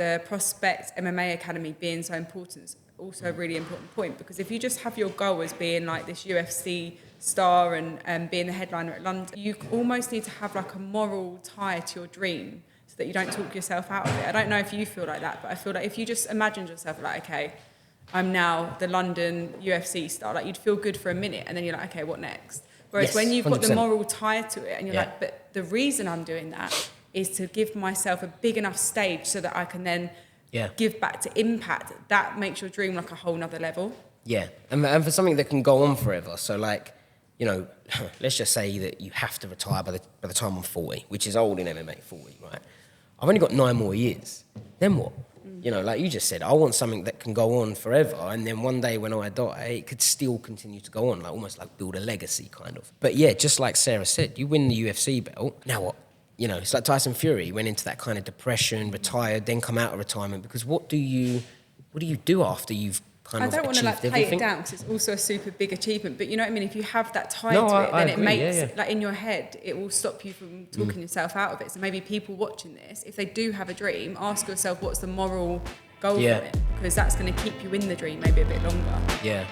the Prospect MMA Academy being so important is also a really important point, because if you just have your goal as being like this UFC star and being the headliner at London, you almost need to have like a moral tie to your dream so that you don't talk yourself out of it. I don't know if you feel like that, but I feel like if you just imagined yourself like, okay, I'm now the London UFC star, like you'd feel good for a minute and then you're like, okay, what next? Whereas when you've got the moral tie to it and you're like, but the reason I'm doing that is to give myself a big enough stage so that I can then give back to impact. That makes your dream like a whole nother level. Yeah, and for something that can go on forever. So like, you know, let's just say that you have to retire by the time I'm 40, which is old in MMA, 40, right? I've only got 9 more years. Then what? You know, like you just said, I want something that can go on forever, and then one day when I die, it could still continue to go on, like almost like build a legacy, kind of. But yeah, just like Sarah said, you win the UFC belt, now what? You know, it's like Tyson Fury, he went into that kind of depression, retired, then come out of retirement, because what do you do after you've kind of achieved everything? I don't want to like play it down, because it's also a super big achievement, but you know what I mean? If you have that tie to it, then it makes, like in your head, it will stop you from talking yourself out of it. So maybe people watching this, if they do have a dream, ask yourself what's the moral goal from it, because that's going to keep you in the dream maybe a bit longer. Yeah.